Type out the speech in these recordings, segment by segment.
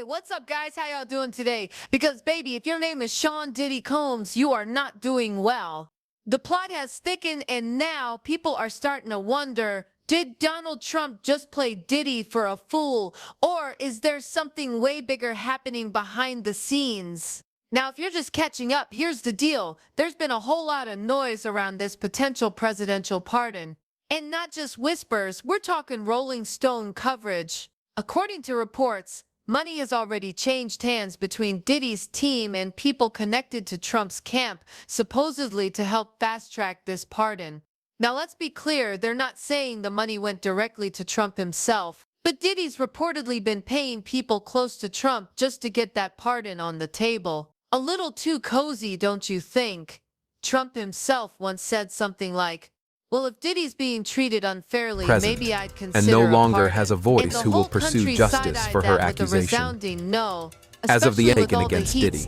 Hey, what's up, guys? How y'all doing today? Because, baby, if your name is Sean Diddy Combs, you are not doing well. The plot has thickened, and now people are starting to wonder, did Donald Trump just play Diddy for a fool, or is there something way bigger happening behind the scenes? Now, if you're just catching up, here's the deal. There's been a whole lot of noise around this potential presidential pardon. And not just whispers, we're talking Rolling Stone coverage. According to reports, money has already changed hands between Diddy's team and people connected to Trump's camp, supposedly to help fast-track this pardon. Now, let's be clear, they're not saying the money went directly to Trump himself, but Diddy's reportedly been paying people close to Trump just to get that pardon on the table. A little too cozy, don't you think? Trump himself once said something like, well, if Diddy's being treated unfairly, maybe I'd consider and no longer a has a voice who will pursue justice for her accusation. No, as of the Aiken against Diddy,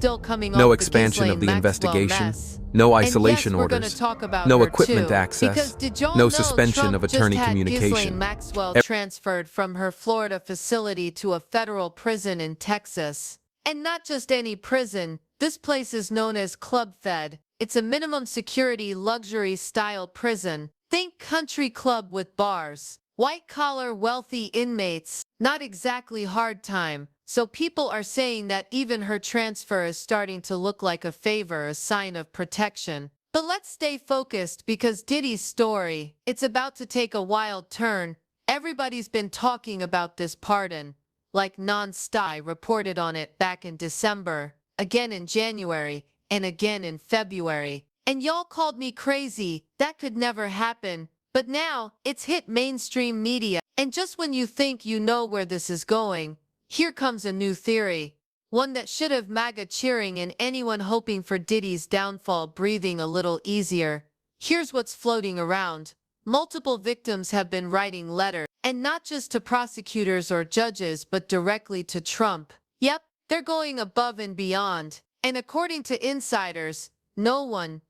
no expansion of the investigation, no isolation orders, no equipment access, no suspension of attorney communication. Maxwell transferred from her Florida facility to a federal prison in Texas. And not just any prison, this place is known as Club Fed. It's a minimum security luxury style prison. Think country club with bars. White-collar wealthy inmates, not exactly hard time. So people are saying that even her transfer is starting to look like a favor, a sign of protection. But let's stay focused because Diddy's story, it's about to take a wild turn. Everybody's been talking about this pardon. Like non-stop reported on it back in December, again in January, and again in February. And y'all called me crazy. That could never happen. But now, it's hit mainstream media. And just when you think you know where this is going, here comes a new theory. One that should have MAGA cheering and anyone hoping for Diddy's downfall breathing a little easier. Here's what's floating around. Multiple victims have been writing letters, and not just to prosecutors or judges, but directly to Trump. Yep, they're going above and beyond. And according to insiders, no one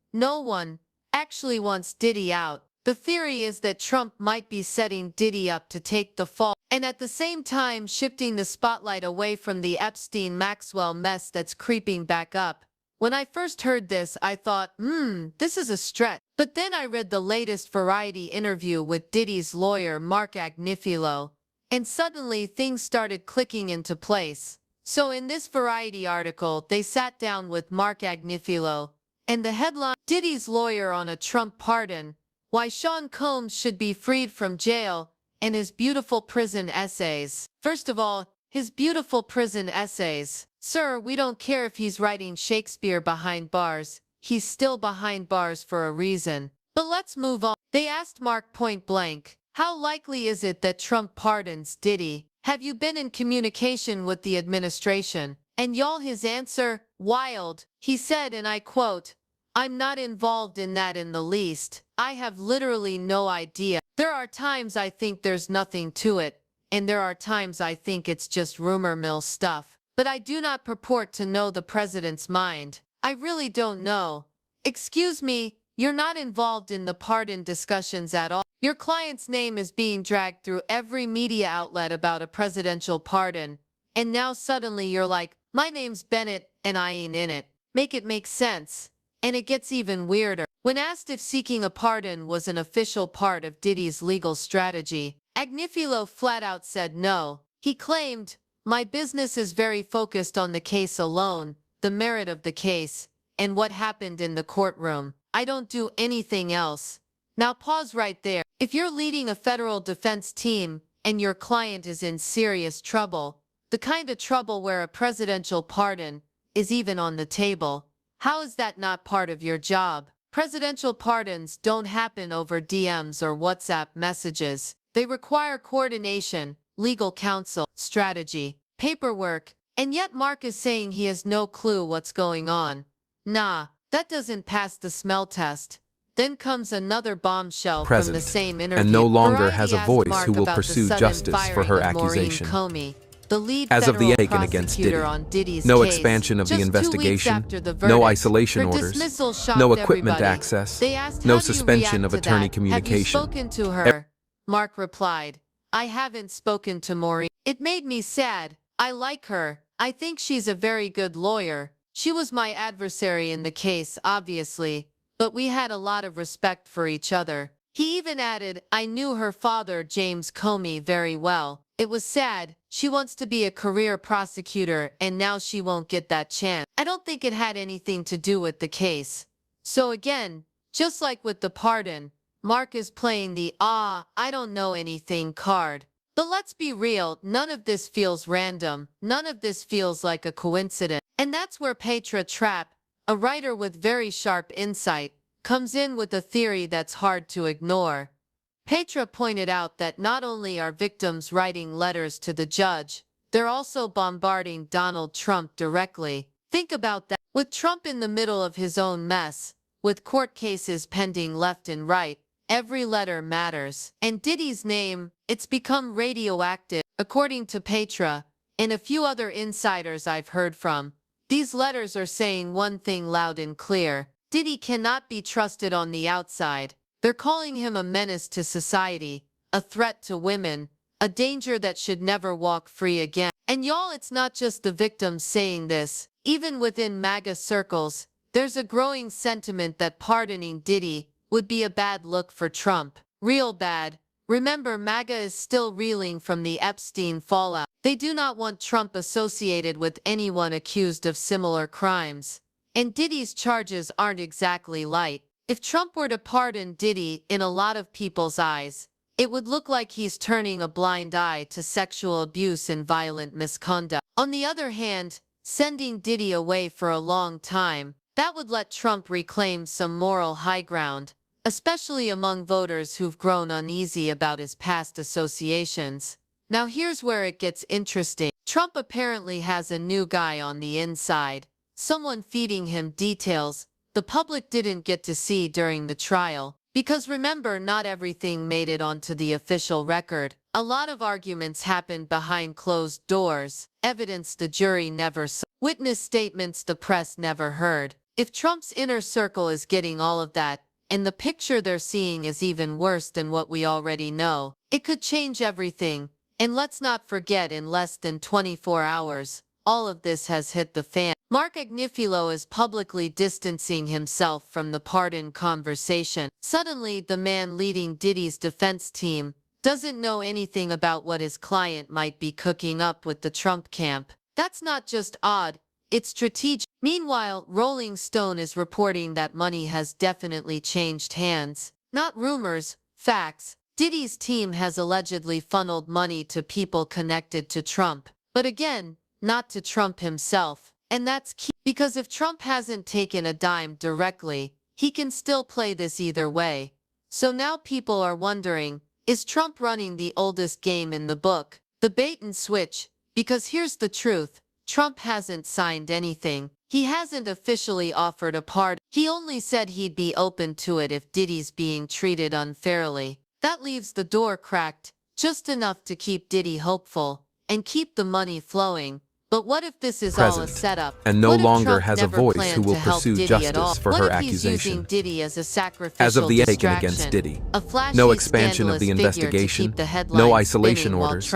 actually wants Diddy out. The theory is that Trump might be setting Diddy up to take the fall, and at the same time shifting the spotlight away from the Epstein-Maxwell mess that's creeping back up. When I first heard this, I thought, this is a stretch. But then I read the latest Variety interview with Diddy's lawyer, Mark Agnifilo, and suddenly things started clicking into place. So in this Variety article, they sat down with Mark Agnifilo, and the headline, Diddy's lawyer on a Trump pardon, why Sean Combs should be freed from jail, and his beautiful prison essays. First of all, his beautiful prison essays. Sir, we don't care if he's writing Shakespeare behind bars. He's still behind bars for a reason. But let's move on. They asked Mark point blank, how likely is it that Trump pardons Diddy? Have you been in communication with the administration? And y'all, his answer, wild. He said, and I quote, I'm not involved in that in the least. I have literally no idea. There are times I think there's nothing to it, and there are times I think it's just rumor mill stuff. But I do not purport to know the president's mind. I really don't know. Excuse me, you're not involved in the pardon discussions at all. Your client's name is being dragged through every media outlet about a presidential pardon. And now suddenly you're like, my name's Bennett and I ain't in it. Make it make sense. And it gets even weirder. When asked if seeking a pardon was an official part of Diddy's legal strategy, Agnifilo flat out said no. He claimed, my business is very focused on the case alone, the merit of the case, and what happened in the courtroom. I don't do anything else. Now pause right there. If you're leading a federal defense team and your client is in serious trouble, the kind of trouble where a presidential pardon is even on the table, how is that not part of your job? Presidential pardons don't happen over DMs or WhatsApp messages. They require coordination, legal counsel, strategy, paperwork, and yet Mark is saying he has no clue what's going on. Nah, that doesn't pass the smell test. Then comes another bombshell from the same interview. And no longer Variety has a asked voice Mark who will about the pursue sudden justice for her firing of Maureen accusation. Comey, the lead As of the federal Aiken against Diddy, prosecutor on Diddy's no case. expansion of the Just 2 weeks investigation, after the no verdict, isolation her orders, dismissal shocked no equipment everybody. access, They asked, no how do you suspension react of to attorney that? communication. Have you spoken to her? Mark replied, I haven't spoken to Maureen. It made me sad. I like her. I think she's a very good lawyer. She was my adversary in the case, obviously, but we had a lot of respect for each other. He even added, I knew her father, James Comey, very well. It was sad. She wants to be a career prosecutor, and now she won't get that chance. I don't think it had anything to do with the case. So again, just like with the pardon, Mark is playing the I don't know anything card. But let's be real, none of this feels random. None of this feels like a coincidence. And that's where Petra Trapp, a writer with very sharp insight, comes in with a theory that's hard to ignore. Petra pointed out that not only are victims writing letters to the judge, they're also bombarding Donald Trump directly. Think about that. With Trump in the middle of his own mess, with court cases pending left and right, every letter matters. And Diddy's name, it's become radioactive. According to Petra, and a few other insiders I've heard from, these letters are saying one thing loud and clear. Diddy cannot be trusted on the outside. They're calling him a menace to society, a threat to women, a danger that should never walk free again. And y'all, it's not just the victims saying this. Even within MAGA circles, there's a growing sentiment that pardoning Diddy would be a bad look for Trump. Real bad. Remember, MAGA is still reeling from the Epstein fallout. They do not want Trump associated with anyone accused of similar crimes. And Diddy's charges aren't exactly light. If Trump were to pardon Diddy, in a lot of people's eyes, it would look like he's turning a blind eye to sexual abuse and violent misconduct. On the other hand, sending Diddy away for a long time, that would let Trump reclaim some moral high ground, especially among voters who've grown uneasy about his past associations. Now here's where it gets interesting. Trump apparently has a new guy on the inside, someone feeding him details the public didn't get to see during the trial. Because remember, not everything made it onto the official record. A lot of arguments happened behind closed doors, evidence the jury never saw, witness statements the press never heard. If Trump's inner circle is getting all of that, and the picture they're seeing is even worse than what we already know, it could change everything. And let's not forget, in less than 24 hours, all of this has hit the fan. Mark Agnifilo is publicly distancing himself from the pardon conversation. Suddenly, the man leading Diddy's defense team doesn't know anything about what his client might be cooking up with the Trump camp. That's not just odd, it's strategic. Meanwhile, Rolling Stone is reporting that money has definitely changed hands. Not rumors, facts. Diddy's team has allegedly funneled money to people connected to Trump. But again, not to Trump himself. And that's key, because if Trump hasn't taken a dime directly, he can still play this either way. So now people are wondering, is Trump running the oldest game in the book, the bait and switch? Because here's the truth, Trump hasn't signed anything. He hasn't officially offered a pardon. He only said he'd be open to it if Diddy's being treated unfairly. That leaves the door cracked, just enough to keep Diddy hopeful and keep the money flowing. But what if this is all a setup? And no longer has a voice who will pursue justice for her accusation. Diddy as a sacrificial As of the taken against Diddy, no expansion of the investigation, no isolation orders,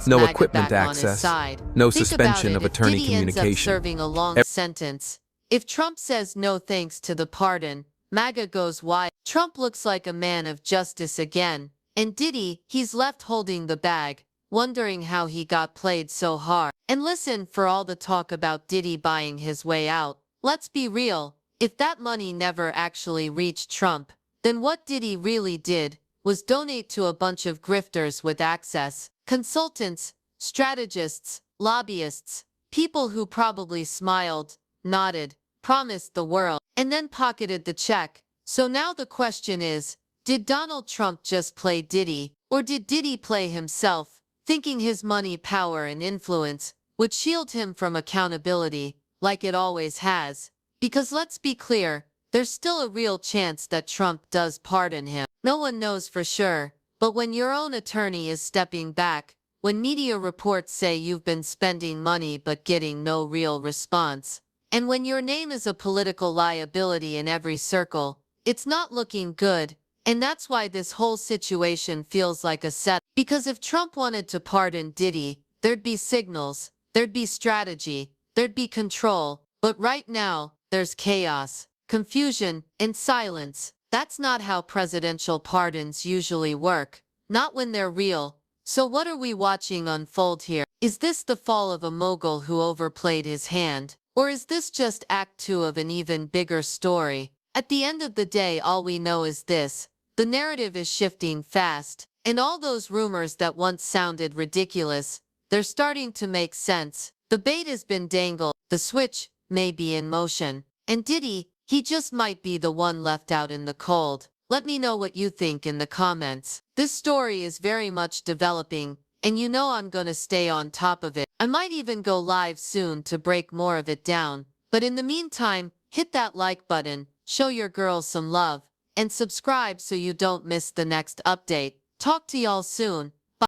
no equipment access, no suspension of attorney communication. Serving a long sentence. If Trump says no thanks to the pardon, MAGA goes wild. Trump looks like a man of justice again. And Diddy, he's left holding the bag, wondering how he got played so hard. And listen, for all the talk about Diddy buying his way out, let's be real. If that money never actually reached Trump, then what Diddy really did was donate to a bunch of grifters with access, consultants, strategists, lobbyists, people who probably smiled, nodded, promised the world, and then pocketed the check. So now the question is, did Donald Trump just play Diddy, or did Diddy play himself, thinking his money, power, and influence would shield him from accountability, like it always has? Because let's be clear, there's still a real chance that Trump does pardon him. No one knows for sure, but when your own attorney is stepping back, when media reports say you've been spending money but getting no real response, and when your name is a political liability in every circle, it's not looking good. And that's why this whole situation feels like a set. Because if Trump wanted to pardon Diddy, there'd be signals, there'd be strategy, there'd be control, but right now, there's chaos, confusion, and silence. That's not how presidential pardons usually work, not when they're real. So what are we watching unfold here? Is this the fall of a mogul who overplayed his hand? Or is this just Act 2 of an even bigger story? At the end of the day, all we know is this: the narrative is shifting fast, and all those rumors that once sounded ridiculous, they're starting to make sense. The bait has been dangled, the switch may be in motion, and Diddy, he just might be the one left out in the cold. Let me know what you think in the comments. This story is very much developing, and you know I'm gonna stay on top of it. I might even go live soon to break more of it down. But in the meantime, hit that like button, show your girls some love, and subscribe so you don't miss the next update. Talk to y'all soon.